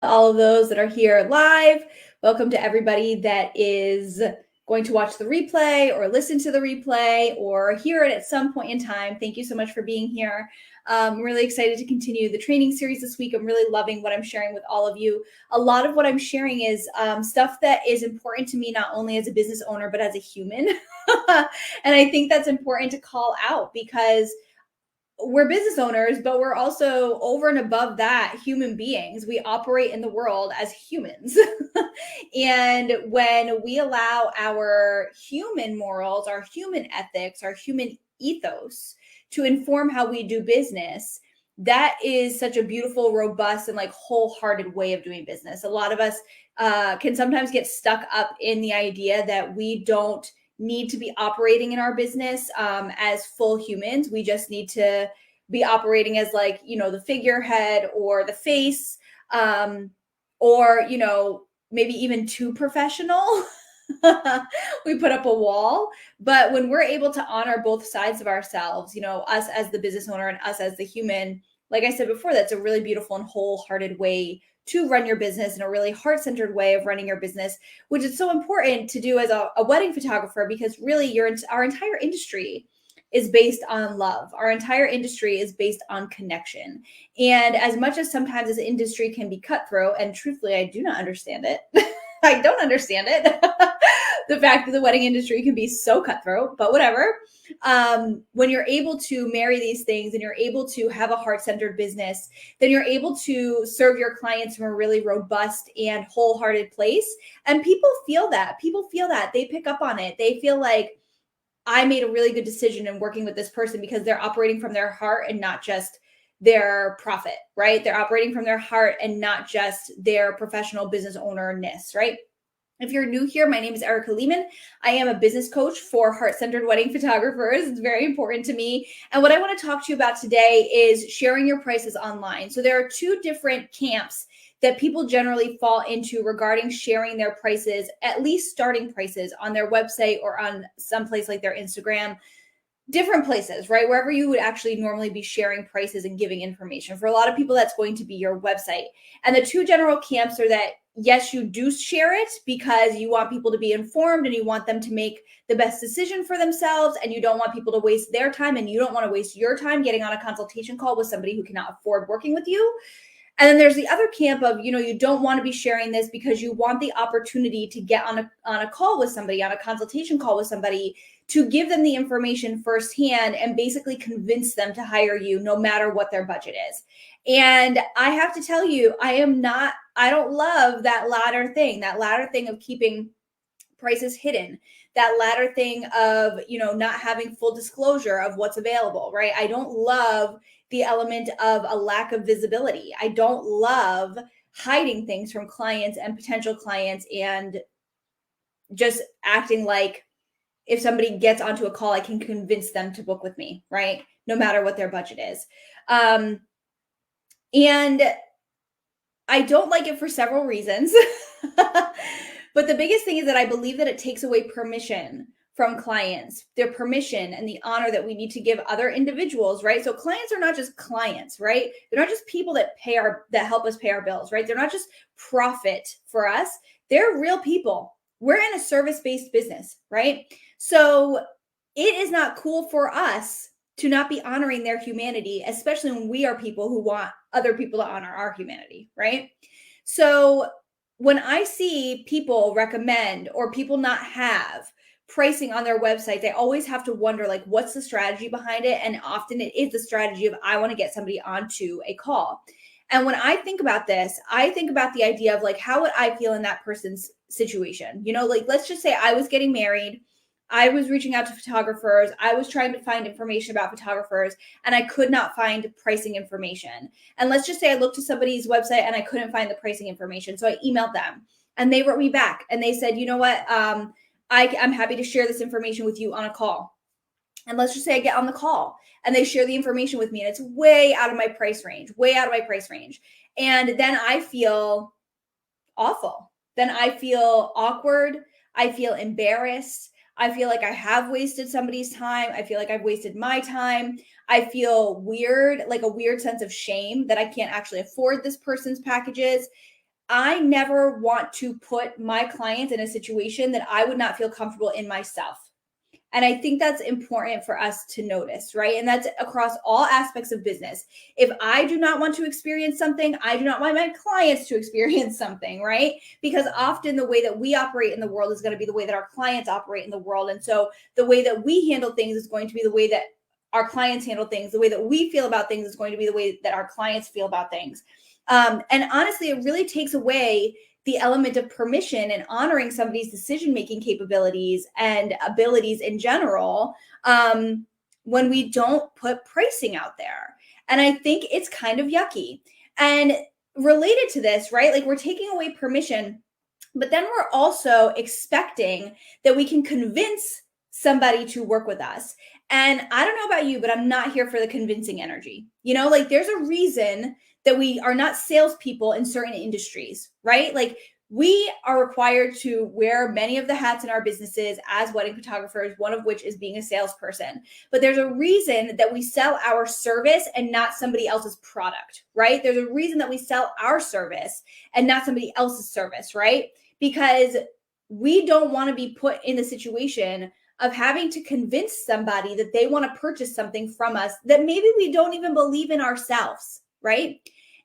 All of those that are here live. Welcome to everybody that is going to watch the replay or listen to the replay or hear it at some point in time. Thank you so much for being here. I'm really excited to continue the training series this week. I'm really loving what I'm sharing with all of you. A lot of what I'm sharing is stuff that is important to me, not only as a business owner, but as a human. And I think that's important to call out because we're business owners, but we're also over and above that human beings. We operate in the world as humans. And when we allow our human morals, our human ethics, our human ethos to inform how we do business, that is such a beautiful, robust, and like wholehearted way of doing business. A lot of us can sometimes get stuck up in the idea that we don't need to be operating in our business as full humans. We just need to be operating as like, the figurehead or the face, or, maybe even too professional. We put up a wall. But when we're able to honor both sides of ourselves, us as the business owner and us as the human, like I said before, that's a really beautiful and wholehearted way to run your business, and a really heart-centered way of running your business, which is so important to do as a wedding photographer, because really our entire industry is based on love. Our entire industry is based on connection. And as much as sometimes this industry can be cutthroat, and truthfully, I do not understand it. I don't understand it. The fact that the wedding industry can be so cutthroat, but whatever. When you're able to marry these things and you're able to have a heart-centered business, then you're able to serve your clients from a really robust and wholehearted place. And people feel that. They pick up on it. They feel like, I made a really good decision in working with this person because they're operating from their heart and not just their profit, right? They're operating from their heart and not just their professional business owner-ness, right? If you're new here, my name is Erica Leman. I am a business coach for heart-centered wedding photographers. It's very important to me. And what I want to talk to you about today is sharing your prices online. So there are two different camps that people generally fall into regarding sharing their prices, at least starting prices on their website or on some place like their Instagram. Different places, right? Wherever you would actually normally be sharing prices and giving information. For a lot of people, that's going to be your website. And the two general camps are that, yes, you do share it because you want people to be informed and you want them to make the best decision for themselves, and you don't want people to waste their time, and you don't want to waste your time getting on a consultation call with somebody who cannot afford working with you. And then there's the other camp of, you don't want to be sharing this because you want the opportunity to get on a call with somebody, on a consultation call with somebody, to give them the information firsthand and basically convince them to hire you no matter what their budget is. And I have to tell you, I don't love that latter thing of keeping prices hidden, that latter thing of, not having full disclosure of what's available, right? I don't love the element of a lack of visibility. I don't love hiding things from clients and potential clients and just acting like if somebody gets onto a call, I can convince them to book with me, right? No matter what their budget is. And I don't like it for several reasons. But the biggest thing is that I believe that it takes away permission from clients, their permission and the honor that we need to give other individuals, right? So clients are not just clients, right? They're not just people that help us pay our bills, right? They're not just profit for us. They're real people. We're in a service-based business, right? So it is not cool for us to not be honoring their humanity, especially when we are people who want other people to honor our humanity, right? So when I see people recommend or people not have pricing on their website, they always have to wonder, like, what's the strategy behind it? And often it is the strategy of, I want to get somebody onto a call. And when I think about this, I think about the idea of, like, how would I feel in that person's situation? Like, let's just say I was getting married. I was reaching out to photographers. I was trying to find information about photographers, and I could not find pricing information. And let's just say I looked to somebody's website and I couldn't find the pricing information. So I emailed them and they wrote me back and they said, you know what? I'm happy to share this information with you on a call. And let's just say I get on the call and they share the information with me and it's way out of my price range. And then I feel awful. Then I feel awkward. I feel embarrassed. I feel like I have wasted somebody's time. I feel like I've wasted my time. I feel weird, like a weird sense of shame that I can't actually afford this person's packages. I never want to put my clients in a situation that I would not feel comfortable in myself. And I think that's important for us to notice, right? And that's across all aspects of business. If I do not want to experience something, I do not want my clients to experience something, right? Because often the way that we operate in the world is going to be the way that our clients operate in the world. And so the way that we handle things is going to be the way that our clients handle things. The way that we feel about things is going to be the way that our clients feel about things. And honestly, it really takes away the element of permission and honoring somebody's decision-making capabilities and abilities in general, when we don't put pricing out there. And I think it's kind of yucky. And related to this, right? Like, we're taking away permission, but then we're also expecting that we can convince somebody to work with us. And I don't know about you, but I'm not here for the convincing energy. Like, there's a reason that we are not salespeople in certain industries, right? Like, we are required to wear many of the hats in our businesses as wedding photographers, one of which is being a salesperson. But there's a reason that we sell our service and not somebody else's product, right? There's a reason that we sell our service and not somebody else's service, right? Because we don't want to be put in the situation of having to convince somebody that they want to purchase something from us that maybe we don't even believe in ourselves, right?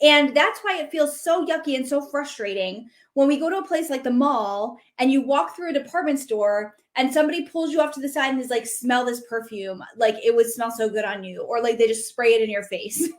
And that's why it feels so yucky and so frustrating when we go to a place like the mall and you walk through a department store and somebody pulls you off to the side and is like, smell this perfume. Like, it would smell so good on you. Or like, they just spray it in your face,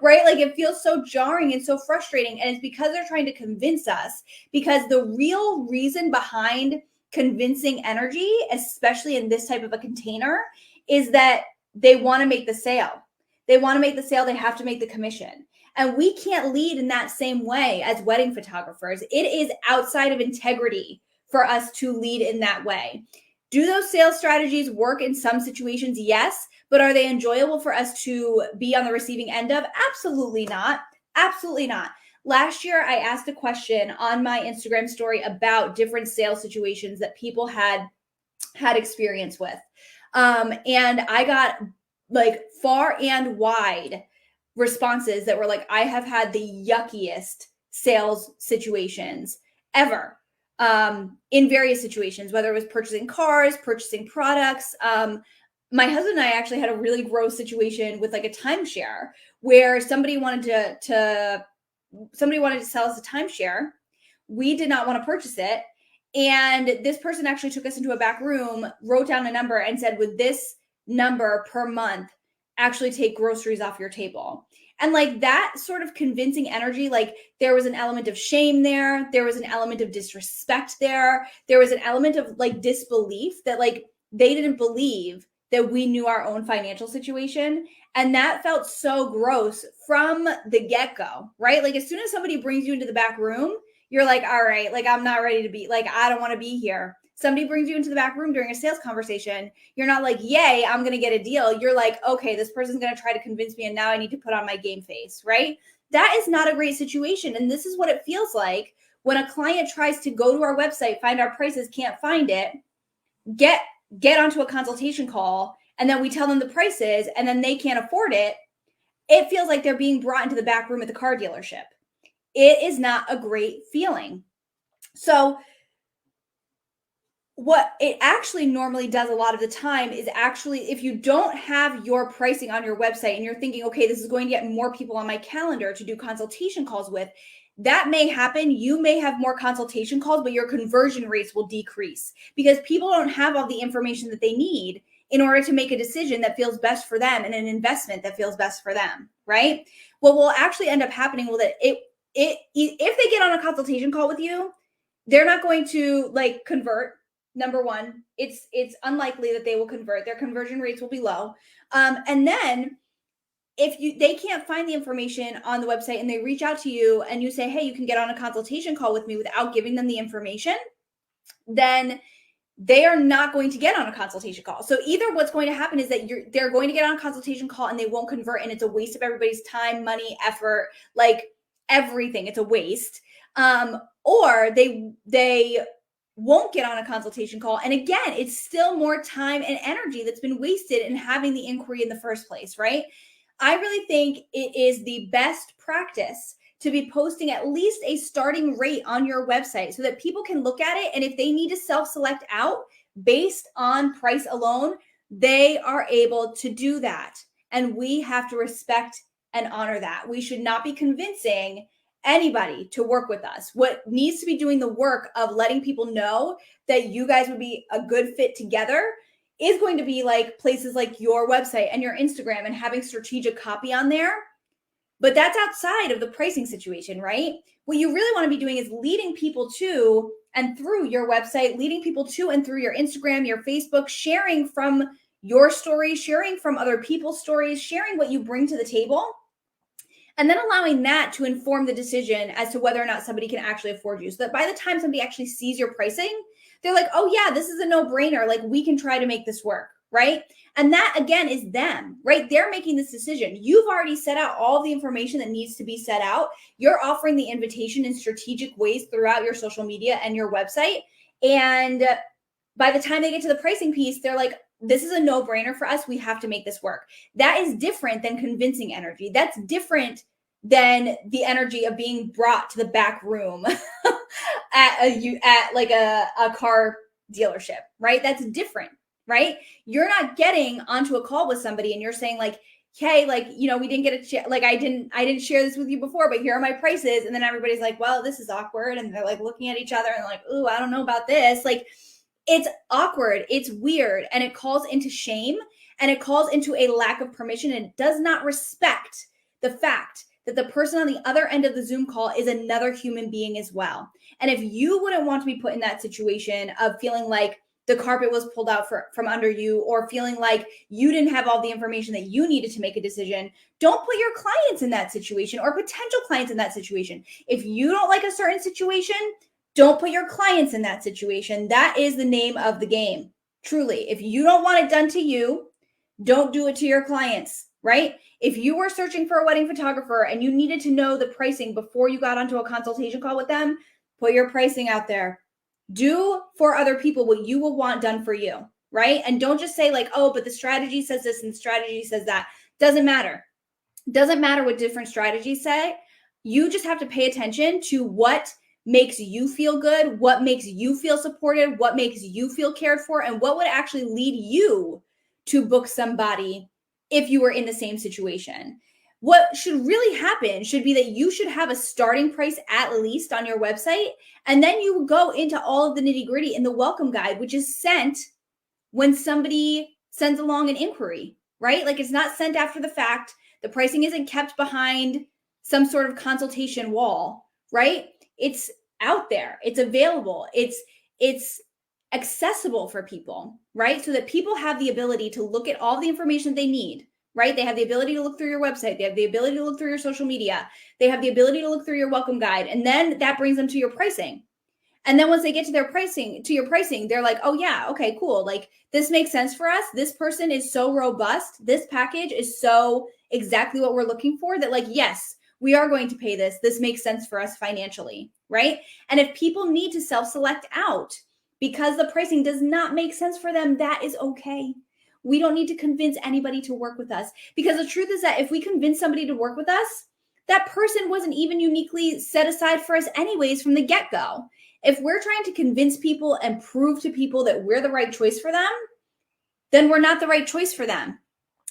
right? Like, it feels so jarring and so frustrating. And it's because they're trying to convince us, because the real reason behind convincing energy, especially in this type of a container, is that they want to make the sale. They want to make the sale. They have to make the commission. And we can't lead in that same way as wedding photographers. It is outside of integrity for us to lead in that way. Do those sales strategies work in some situations? Yes. But are they enjoyable for us to be on the receiving end of? Absolutely not. Absolutely not. Last year, I asked a question on my Instagram story about different sales situations that people had experience with. And I got like far and wide responses that were like, I have had the yuckiest sales situations ever, in various situations, whether it was purchasing cars, purchasing products. My husband and I actually had a really gross situation with like a timeshare where somebody wanted to sell us a timeshare. We did not want to purchase it. And this person actually took us into a back room, wrote down a number and said, would this number per month actually take groceries off your table? And like, that sort of convincing energy, like, there was an element of shame there. There was an element of disrespect there. There was an element of like disbelief that like they didn't believe that we knew our own financial situation. And that felt so gross from the get-go, right? Like, as soon as somebody brings you into the back room, you're like, all right, like, I'm not ready to be, like, I don't want to be here. Somebody brings you into the back room during a sales conversation. You're not like, yay, I'm going to get a deal. You're like, okay, this person's going to try to convince me and now I need to put on my game face, right? That is not a great situation. And this is what it feels like when a client tries to go to our website, find our prices, can't find it, get onto a consultation call, and then we tell them the prices and then they can't afford it. It feels like they're being brought into the back room at the car dealership. It is not a great feeling. So what it actually normally does a lot of the time is actually, if you don't have your pricing on your website and you're thinking, okay, this is going to get more people on my calendar to do consultation calls with, that may happen. You may have more consultation calls, but your conversion rates will decrease because people don't have all the information that they need in order to make a decision that feels best for them and an investment that feels best for them, right? What will actually end up happening will that if they get on a consultation call with you, they're not going to like convert. Number one, it's unlikely that they will convert. Their conversion rates will be low. And then if they can't find the information on the website and they reach out to you and you say, hey, you can get on a consultation call with me without giving them the information, then they are not going to get on a consultation call. So either what's going to happen is that they're going to get on a consultation call and they won't convert, and it's a waste of everybody's time, money, effort, like everything. It's a waste. Or they won't get on a consultation call. And again, it's still more time and energy that's been wasted in having the inquiry in the first place, right? I really think it is the best practice to be posting at least a starting rate on your website so that people can look at it. And if they need to self-select out based on price alone, they are able to do that. And we have to respect and honor that. We should not be convincing anybody to work with us. What needs to be doing the work of letting people know that you guys would be a good fit together is going to be like places like your website and your Instagram and having strategic copy on there. But that's outside of the pricing situation, right? What you really want to be doing is leading people to and through your website, leading people to and through your Instagram, your Facebook, sharing from your stories, sharing from other people's stories, sharing what you bring to the table, and then allowing that to inform the decision as to whether or not somebody can actually afford you. So that by the time somebody actually sees your pricing, they're like, oh yeah, this is a no-brainer. Like, we can try to make this work, right? And that again is them, right? They're making this decision. You've already set out all the information that needs to be set out. You're offering the invitation in strategic ways throughout your social media and your website. And by the time they get to the pricing piece, they're like, this is a no-brainer for us. We have to make this work. That is different than convincing energy. That's different than the energy of being brought to the back room at like a car dealership, right? That's different, right? You're not getting onto a call with somebody and you're saying like, hey, like, you know, we didn't get a like, I didn't share this with you before, but here are my prices. And then everybody's like, well, this is awkward. And they're like looking at each other and like, ooh, I don't know about this. Like, it's awkward, it's weird, and it calls into shame, and it calls into a lack of permission, and it does not respect the fact that the person on the other end of the Zoom call is another human being as well. And if you wouldn't want to be put in that situation of feeling like the carpet was pulled out from under you, or feeling like you didn't have all the information that you needed to make a decision, don't put your clients in that situation or potential clients in that situation. If you don't like a certain situation, don't put your clients in that situation. That is the name of the game. Truly, if you don't want it done to you, don't do it to your clients, right? If you were searching for a wedding photographer and you needed to know the pricing before you got onto a consultation call with them, put your pricing out there. Do for other people what you will want done for you, right? And don't just say like, oh, but the strategy says this and the strategy says that. Doesn't matter. Doesn't matter what different strategies say. You just have to pay attention to what makes you feel good, what makes you feel supported, what makes you feel cared for, and what would actually lead you to book somebody if you were in the same situation. What should really happen should be that you should have a starting price at least on your website, and then you go into all of the nitty-gritty in the welcome guide, which is sent when somebody sends along an inquiry, right? Like, it's not sent after the fact. The pricing isn't kept behind some sort of consultation wall, right? It's out there, it's available, it's accessible for people, right? So that people have the ability to look at all the information they need, right? They have the ability to look through your website, they have the ability to look through your social media, they have the ability to look through your welcome guide, and then that brings them to your pricing. And then once they get to your pricing, they're like, oh yeah, okay, cool. Like, this makes sense for us. This person is so robust. This package is so exactly what we're looking for that, like, yes, we are going to pay this. This makes sense for us financially, right? And if people need to self-select out because the pricing does not make sense for them, that is okay. We don't need to convince anybody to work with us, because the truth is that if we convince somebody to work with us, that person wasn't even uniquely set aside for us anyways from the get-go. If we're trying to convince people and prove to people that we're the right choice for them, then we're not the right choice for them.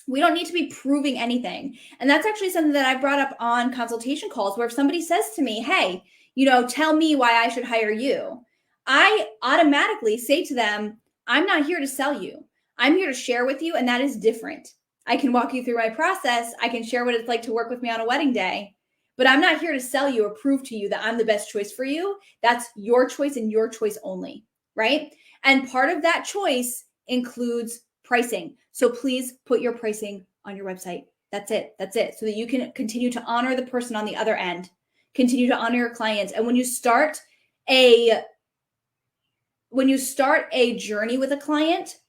We don't need to be proving anything. And that's actually something that I brought up on consultation calls, where if somebody says to me, hey, you know, tell me why I should hire you, I automatically say to them, I'm not here to sell you. I'm here to share with you, and that is different. I can walk you through my process. I can share what it's like to work with me on a wedding day, but I'm not here to sell you or prove to you that I'm the best choice for you. That's your choice and your choice only, right? And part of that choice includes pricing. So please put your pricing on your website. That's it. That's it. So that you can continue to honor the person on the other end, continue to honor your clients. And when you start a journey with a client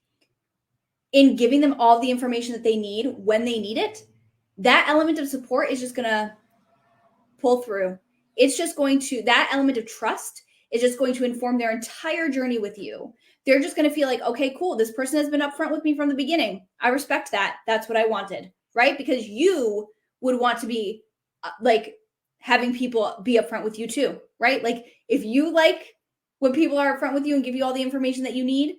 in giving them all the information that they need when they need it, that element of support is just going to pull through. It's just going to, that element of trust is just going to inform their entire journey with you. They're just going to feel like, okay, cool. This person has been upfront with me from the beginning. I respect that. That's what I wanted, right? Because you would want to be like having people be upfront with you too, right? Like if you like when people are upfront with you and give you all the information that you need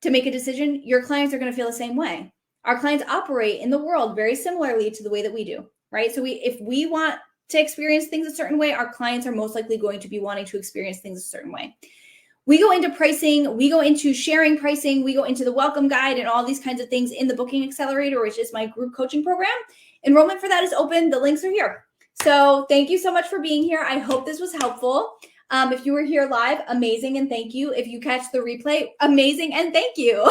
to make a decision, your clients are going to feel the same way. Our clients operate in the world very similarly to the way that we do, right? So if we want to experience things a certain way, our clients are most likely going to be wanting to experience things a certain way. We go into pricing, we go into sharing pricing, we go into the welcome guide and all these kinds of things in the Booking Accelerator, which is my group coaching program. Enrollment for that is open. The links are here. So thank you so much for being here. I hope this was helpful. If you were here live, amazing and thank you. If you catch the replay, amazing and thank you.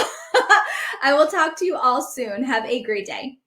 I will talk to you all soon. Have a great day.